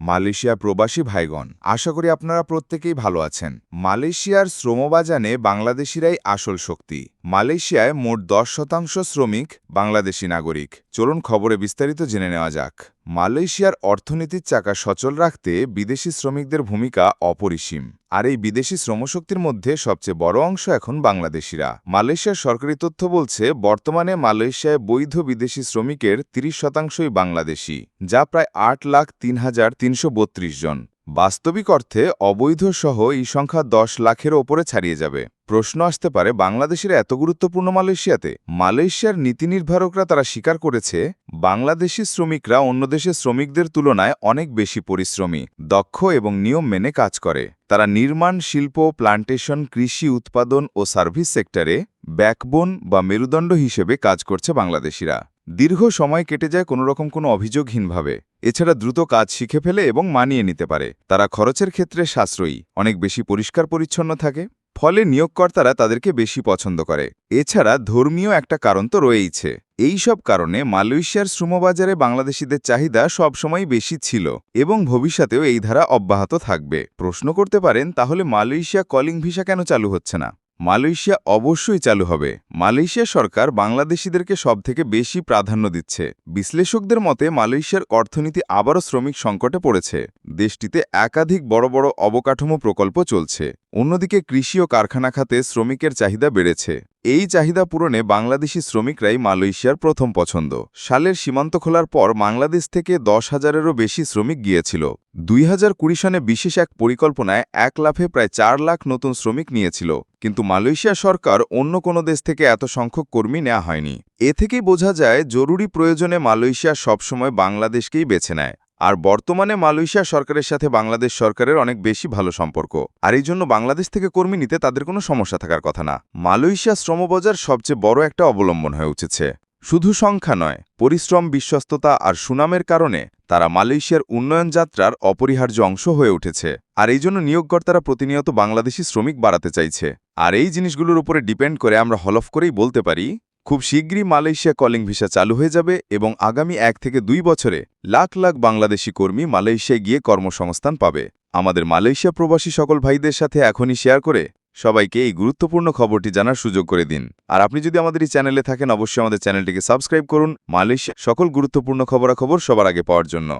Malaysia প্রবাসী ভাইগণ, আশা করি আপনারা প্রত্যেকেই ভালো আছেন। মালয়েশিয়ার শ্রমবাজারে বাংলাদেশিরাই আসল শক্তি। মালয়েশিয়ায় মোট 10% শ্রমিক বাংলাদেশি নাগরিক। চলুন খবরে বিস্তারিত জেনে নেওয়া যাক। মালয়েশিয়ার অর্থনীতির চাকা সচল রাখতে বিদেশি শ্রমিকদের ভূমিকা অপরিসীম। আর এই বিদেশি শ্রমশক্তির মধ্যে সবচেয়ে বড় অংশ এখন বাংলাদেশিরা। মালয়েশিয়ার সরকারি তথ্য বলছে, বর্তমানে মালয়েশিয়ায় বৈধ বিদেশি শ্রমিকের 30%ই বাংলাদেশি, যা প্রায় 8,03,332 জন। বাস্তবিক অর্থে অবৈধ সহ এই সংখ্যা 10 লাখের ওপরে ছাড়িয়ে যাবে। প্রশ্ন আসতে পারে, বাংলাদেশিরা এত গুরুত্বপূর্ণ মালয়েশিয়াতে? মালয়েশিয়ার নীতি নির্ধারকরা তারা স্বীকার করেছে, বাংলাদেশি শ্রমিকরা অন্য দেশের শ্রমিকদের তুলনায় অনেক বেশি পরিশ্রমী, দক্ষ এবং নিয়ম মেনে কাজ করে। তারা নির্মাণ শিল্প, প্লান্টেশন, কৃষি উৎপাদন ও সার্ভিস সেক্টরে ব্যাকবোন বা মেরুদণ্ড হিসেবে কাজ করছে বাংলাদেশিরা। দীর্ঘ সময় কেটে যায় কোনোরকম কোনো অভিযোগহীনভাবে। এছাড়া দ্রুত কাজ শিখে ফেলে এবং মানিয়ে নিতে পারে। তারা খরচের ক্ষেত্রে সাশ্রয়ী, অনেক বেশি পরিষ্কার পরিচ্ছন্ন থাকে, ফলে নিয়োগকর্তারা তাদেরকে বেশি পছন্দ করে। এছাড়া ধর্মীয় একটা কারণ তো রয়েইছে। এই সব কারণে মালয়েশিয়ার শ্রমবাজারে বাংলাদেশিদের চাহিদা সবসময় বেশি ছিল এবং ভবিষ্যতেও এই ধারা অব্যাহত থাকবে। প্রশ্ন করতে পারেন, তাহলে মালয়েশিয়া কলিং ভিসা কেন চালু হচ্ছে না? মালয়েশিয়া অবশ্যই চালু হবে। মালয়েশিয়া সরকার বাংলাদেশিদেরকে সবথেকে বেশি প্রাধান্য দিচ্ছে। বিশ্লেষকদের মতে মালয়েশিয়ার অর্থনীতি আবারও শ্রমিক সংকটে পড়েছে। দেশটিতে একাধিক বড় বড় অবকাঠামো প্রকল্প চলছে। অন্যদিকে কৃষি ও কারখানা খাতে শ্রমিকের চাহিদা বেড়েছে। এই চাহিদা পূরণে বাংলাদেশি শ্রমিকরাই মালয়েশিয়ার প্রথম পছন্দ। সালের সীমান্ত খোলার পর বাংলাদেশ থেকে 10,000-এরও বেশি শ্রমিক গিয়েছিল। 2020 সনে বিশেষ এক পরিকল্পনায় 1 লাফে প্রায় 4 লাখ নতুন শ্রমিক নিয়েছিল। কিন্তু মালয়েশিয়া সরকার অন্য কোনো দেশ থেকে এত সংখ্যক কর্মী নেওয়া হয়নি। এ থেকেই বোঝা যায়, জরুরি প্রয়োজনে মালয়েশিয়া সবসময় বাংলাদেশকেই বেছে নেয়। আর বর্তমানে মালয়েশিয়া সরকারের সাথে বাংলাদেশ সরকারের অনেক বেশি ভালো সম্পর্ক। আর এই জন্য বাংলাদেশ থেকে কর্মী নিতে তাদের কোনো সমস্যা থাকার কথা না। মালয়েশিয়া শ্রমবাজার সবচেয়ে বড় একটা অবলম্বন হয়ে উঠেছে। শুধু সংখ্যা নয়, পরিশ্রম, বিশ্বস্ততা আর সুনামের কারণে তারা মালয়েশিয়ার উন্নয়ন যাত্রার অপরিহার্য অংশ হয়ে উঠেছে। আর এই জন্য নিয়োগকর্তারা প্রতিনিয়ত বাংলাদেশি শ্রমিক বাড়াতে চাইছে। আর এই জিনিসগুলোর উপরে ডিপেন্ড করে আমরা হলফ করেই বলতে পারি, খুব শীঘ্রই মালয়েশিয়া কলিং ভিসা চালু হয়ে যাবে এবং আগামী 1 থেকে 2 বছরে লাখ লাখ বাংলাদেশি কর্মী মালয়েশিয়ায় গিয়ে কর্মসংস্থান পাবে। আমাদের মালয়েশিয়া প্রবাসী সকল ভাইদের সাথে এখনই শেয়ার করে সবাইকে এই গুরুত্বপূর্ণ খবরটি জানার সুযোগ করে দিন। আর আপনি যদি আমাদের এই চ্যানেলে থাকেন, অবশ্যই আমাদের চ্যানেলটিকে সাবস্ক্রাইব করুন মালয়েশিয়া সকল গুরুত্বপূর্ণ খবরাখবর সবার আগে পাওয়ার জন্য।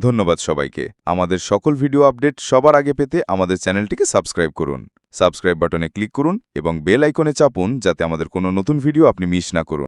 ধন্যবাদ সবাইকে। আমাদের সকল ভিডিও আপডেট সবার আগে পেতে আমাদের চ্যানেলটিকে সাবস্ক্রাইব করুন। সাবস্ক্রাইব বাটনে ক্লিক করুন এবং বেল আইকনে চাপুন, যাতে আমাদের কোনো নতুন ভিডিও আপনি মিস না করুন।